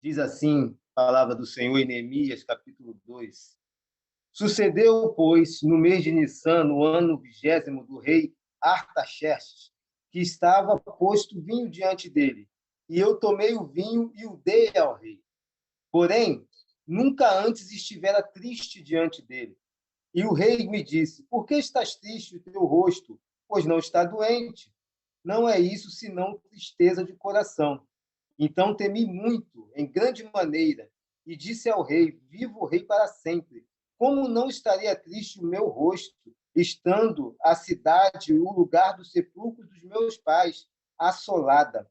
Diz assim a palavra do Senhor em Neemias, capítulo 2. Sucedeu, pois, no mês de Nissan, no ano 20º do rei Artaxerxes, que estava posto vinho diante dele. E eu tomei o vinho e o dei ao rei. Porém, nunca antes estivera triste diante dele. E o rei me disse: Por que estás triste o teu rosto? Pois não está doente. Não é isso, senão tristeza de coração. Então temi muito, em grande maneira, e disse ao rei: Viva o rei para sempre. Como não estaria triste o meu rosto, estando a cidade, o lugar do sepulcro dos meus pais, assolada,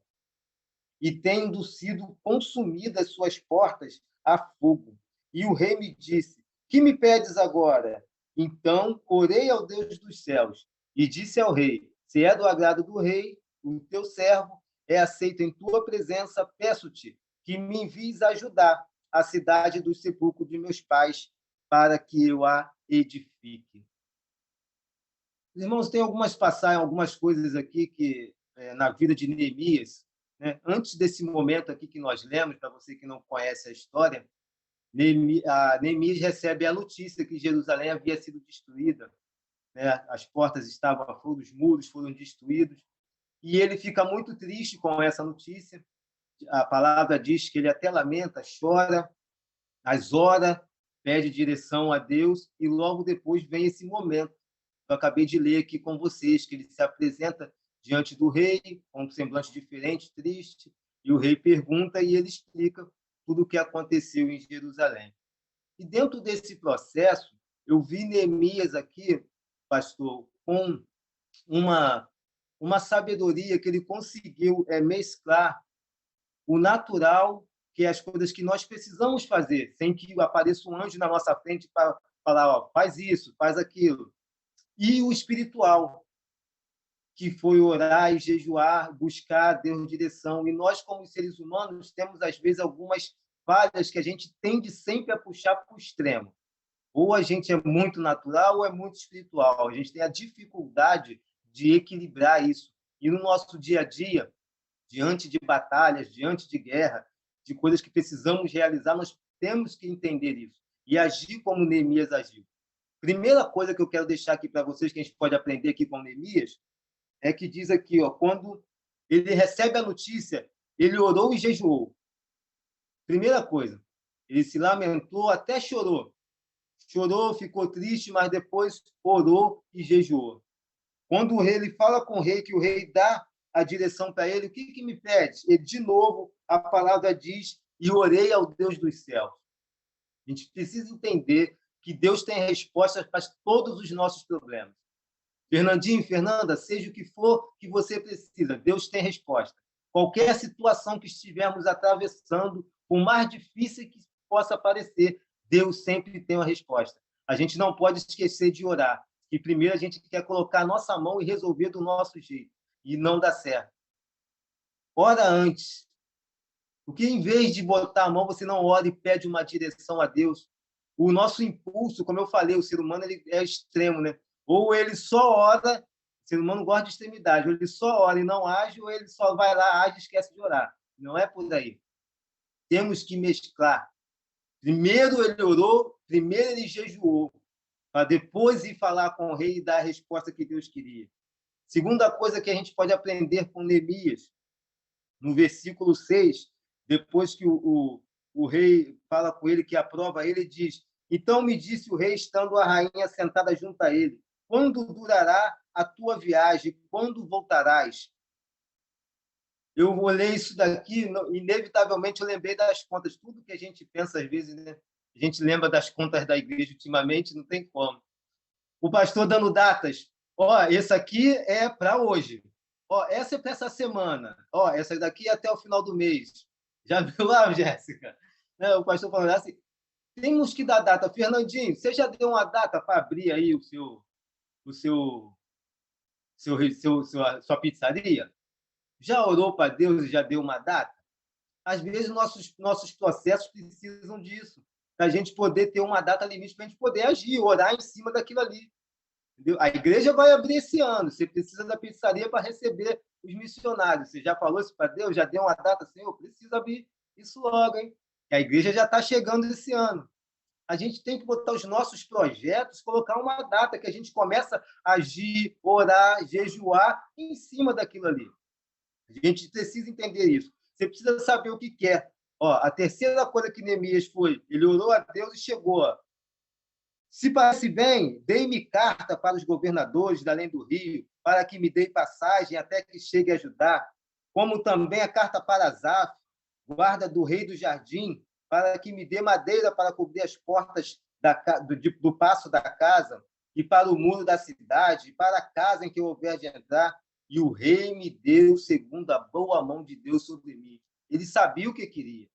e tendo sido consumidas suas portas a fogo? E o rei me disse: Que me pedes agora? Então orei ao Deus dos céus e disse ao rei: Se é do agrado do rei, o teu servo é aceito em tua presença, peço-te que me envies ajudar a cidade do sepulcro de meus pais, para que eu a edifique. Irmãos, tem algumas passagens, algumas coisas aqui que na vida de Neemias, né? Antes desse momento aqui que nós lemos, para você que não conhece a história, Neemias recebe a notícia que Jerusalém havia sido destruída, né? As portas estavam a fogo, os muros foram destruídos, e ele fica muito triste com essa notícia. A palavra diz que ele até lamenta, chora, as ora, pede direção a Deus, e logo depois vem esse momento que eu acabei de ler aqui com vocês, que ele se apresenta diante do rei, com um semblante diferente, triste, e o rei pergunta e ele explica tudo o que aconteceu em Jerusalém. E dentro desse processo, eu vi Neemias aqui, pastor, com uma sabedoria que ele conseguiu mesclar o natural, que é as coisas que nós precisamos fazer, sem que apareça um anjo na nossa frente para falar, ó, faz isso, faz aquilo, e o espiritual, que foi orar e jejuar, buscar a Deus direção. E nós, como seres humanos, temos, às vezes, algumas falhas que a gente tende sempre a puxar para o extremo. Ou a gente é muito natural ou é muito espiritual. A gente tem a dificuldade de equilibrar isso. E no nosso dia a dia, diante de batalhas, diante de guerra, de coisas que precisamos realizar, nós temos que entender isso e agir como Neemias agiu. Primeira coisa que eu quero deixar aqui para vocês, que a gente pode aprender aqui com Neemias, é que diz aqui, ó, quando ele recebe a notícia, ele orou e jejuou. Primeira coisa, ele se lamentou, até chorou. Chorou, ficou triste, mas depois orou e jejuou. Quando o rei ele fala com o rei, que o rei dá a direção para ele, o que me pede? Ele, de novo, a palavra diz, e orei ao Deus dos céus. A gente precisa entender que Deus tem respostas para todos os nossos problemas. Fernandinho, Fernanda, seja o que for que você precisa, Deus tem resposta. Qualquer situação que estivermos atravessando, por mais difícil que possa parecer, Deus sempre tem uma resposta. A gente não pode esquecer de orar, que primeiro a gente quer colocar a nossa mão e resolver do nosso jeito, e não dá certo. Ora antes, porque em vez de botar a mão, você não ora e pede uma direção a Deus. O nosso impulso, como eu falei, o ser humano ele é extremo, né? Ou ele só ora, o ser humano gosta de extremidade, ou ele só ora e não age, ou ele só vai lá, age e esquece de orar. Não é por aí. Temos que mesclar. Primeiro ele orou, primeiro ele jejuou, para depois ir falar com o rei e dar a resposta que Deus queria. Segunda coisa que a gente pode aprender com Neemias, no versículo 6, depois que o rei fala com ele, que aprova ele, diz: Então me disse o rei, estando a rainha sentada junto a ele: Quando durará a tua viagem? Quando voltarás? Eu olhei isso daqui, inevitavelmente eu lembrei das contas. Tudo que a gente pensa, às vezes, né? A gente lembra das contas da igreja ultimamente, não tem como. O pastor dando datas. Ó, esse aqui é para hoje. Ó, essa é para essa semana. Ó, essa daqui é até o final do mês. Já viu lá, Jéssica? O pastor falando assim, temos que dar data. Fernandinho, você já deu uma data para abrir aí sua pizzaria? Já orou para Deus e já deu uma data? Às vezes, nossos processos precisam disso, para a gente poder ter uma data limite, para a gente poder agir, orar em cima daquilo ali. Entendeu? A igreja vai abrir esse ano, você precisa da pizzaria para receber os missionários. Você já falou isso para Deus? Já deu uma data? Senhor, precisa abrir isso logo, hein? que a igreja já está chegando esse ano. A gente tem que botar os nossos projetos, colocar uma data que a gente começa a agir, orar, jejuar em cima daquilo ali. A gente precisa entender isso. Você precisa saber o que quer. Ó, a terceira coisa que Neemias foi, ele orou a Deus e chegou. Ó, se parece bem, dei-me carta para os governadores da além do rio, para que me deem passagem até que chegue a Judá, como também a carta para Asaf, guarda do rei do jardim, para que me dê madeira para cobrir as portas do passo da casa, e para o muro da cidade, e para a casa em que eu houver de entrar. E o rei me deu segundo a boa mão de Deus sobre mim. Ele sabia o que queria.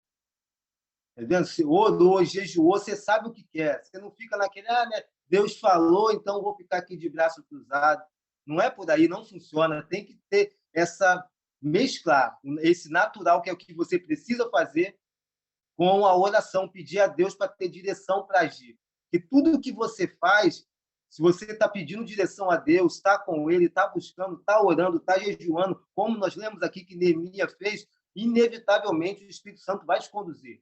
Entendeu? Se orou, jejuou, você sabe o que quer. Você não fica naquele, né? Deus falou, então vou ficar aqui de braço cruzado. Não é por aí, não funciona. Tem que ter essa mesclar, esse natural que é o que você precisa fazer com a oração, pedir a Deus para ter direção para agir. E tudo que você faz, se você está pedindo direção a Deus, está com Ele, está buscando, está orando, está jejuando, como nós lemos aqui que Neemias fez, inevitavelmente o Espírito Santo vai te conduzir.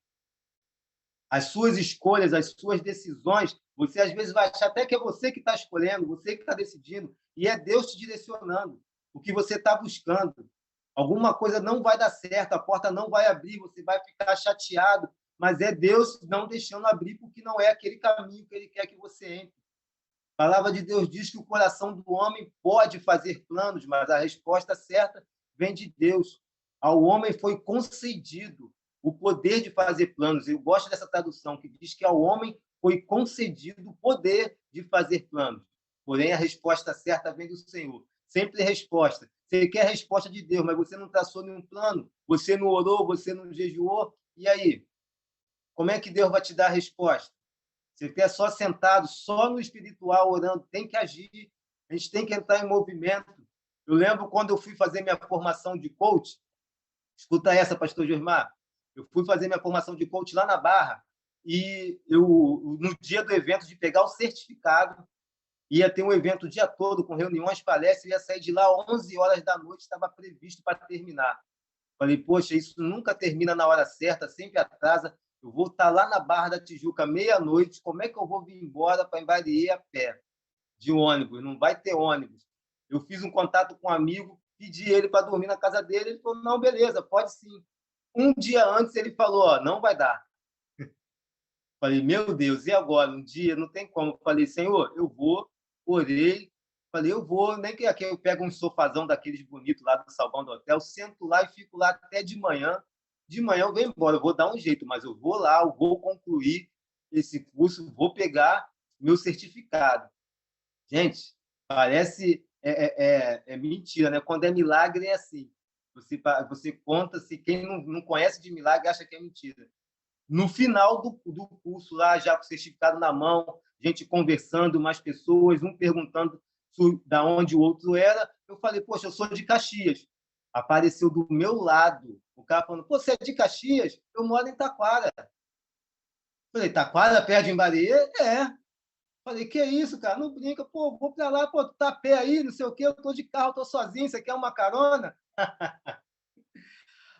As suas escolhas, as suas decisões, você às vezes vai achar até que é você que está escolhendo, você que está decidindo, e é Deus te direcionando o que você está buscando. Alguma coisa não vai dar certo, a porta não vai abrir, você vai ficar chateado, mas é Deus não deixando abrir porque não é aquele caminho que Ele quer que você entre. A palavra de Deus diz que o coração do homem pode fazer planos, mas a resposta certa vem de Deus. Ao homem foi concedido o poder de fazer planos. Eu gosto dessa tradução, que diz que ao homem foi concedido o poder de fazer planos. Porém, a resposta certa vem do Senhor. Sempre resposta. Você quer a resposta de Deus, mas você não traçou nenhum plano, você não orou, você não jejuou. E aí? Como é que Deus vai te dar a resposta? Você quer só sentado, só no espiritual, orando, tem que agir. A gente tem que entrar em movimento. Eu lembro quando eu fui fazer minha formação de coach, escuta essa, pastor Gilmar, eu fui fazer minha formação de coach lá na Barra, e eu, no dia do evento, de pegar o certificado, ia ter um evento o dia todo, com reuniões, palestras, ia sair de lá às 11 horas da noite, estava previsto para terminar. Falei, poxa, isso nunca termina na hora certa, sempre atrasa. Eu vou estar lá na Barra da Tijuca, meia-noite, como é que eu vou vir embora para Imbariê a pé, de ônibus? Não vai ter ônibus. Eu fiz um contato com um amigo, pedi ele para dormir na casa dele, ele falou, não, beleza, pode sim. Um dia antes ele falou, ó, não vai dar. Falei, meu Deus, e agora? Um dia, não tem como. Falei, Senhor, eu vou, orei, falei, eu vou, nem que aqui eu pego um sofazão daqueles bonitos lá do salão do hotel, sento lá e fico lá até de manhã. De manhã eu venho embora, eu vou dar um jeito, mas eu vou lá, eu vou concluir esse curso, vou pegar meu certificado. Gente, parece mentira, né? Quando é milagre é assim. Você conta, se quem não conhece de milagre acha que é mentira. No final do curso, lá, já com o certificado na mão, gente conversando, mais pessoas, um perguntando da onde o outro era, eu falei, poxa, eu sou de Caxias. Apareceu do meu lado, o cara falando, pô, você é de Caxias? Eu moro em Taquara. Falei, Taquara, perto de Imbariê? É. Falei, que isso, cara? Não brinca, pô, vou para lá, pô, tu tá a pé aí, não sei o quê, eu tô de carro, tô sozinho, você quer uma carona?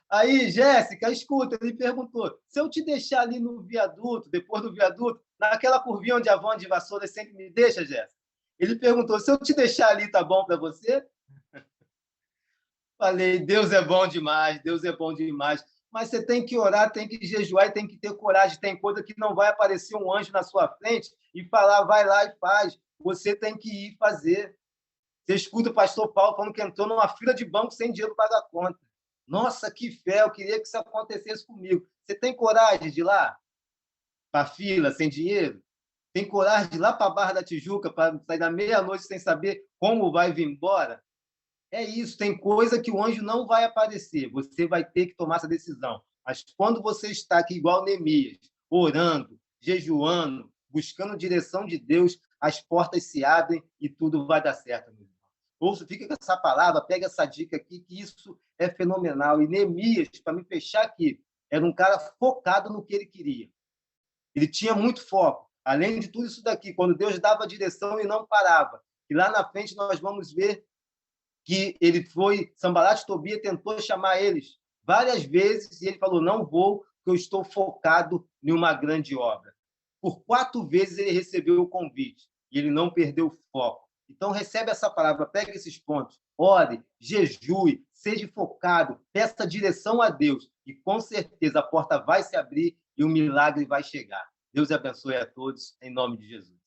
Aí, Jéssica, escuta, ele perguntou, se eu te deixar ali no viaduto, depois do viaduto, naquela curvinha onde a van de vassoura sempre me deixa, Jéssica? Ele perguntou, se eu te deixar ali, tá bom para você? Falei, Deus é bom demais, Deus é bom demais. Mas você tem que orar, tem que jejuar e tem que ter coragem. Tem coisa que não vai aparecer um anjo na sua frente e falar, vai lá e faz. Você tem que ir fazer. Você escuta o pastor Paulo falando que entrou numa fila de banco sem dinheiro para pagar a conta. Nossa, que fé, eu queria que isso acontecesse comigo. Você tem coragem de ir lá para a fila sem dinheiro? Tem coragem de ir lá para a Barra da Tijuca para sair da meia-noite sem saber como vai vir embora? É isso, tem coisa que o anjo não vai aparecer, você vai ter que tomar essa decisão. Mas quando você está aqui igual Neemias, orando, jejuando, buscando direção de Deus, as portas se abrem e tudo vai dar certo, meu irmão. Ouça, fica com essa palavra, pega essa dica aqui, que isso é fenomenal. E Neemias, para me fechar aqui, era um cara focado no que ele queria. Ele tinha muito foco. Além de tudo isso daqui, quando Deus dava a direção, ele não parava. E lá na frente nós vamos ver que ele foi, Sanbalat e Tobia tentou chamar eles várias vezes e ele falou, não vou, porque eu estou focado em uma grande obra. Por 4 vezes ele recebeu o convite e ele não perdeu o foco. Então, recebe essa palavra, pega esses pontos, ore, jejue, seja focado, peça direção a Deus e, com certeza, a porta vai se abrir e o milagre vai chegar. Deus abençoe a todos, em nome de Jesus.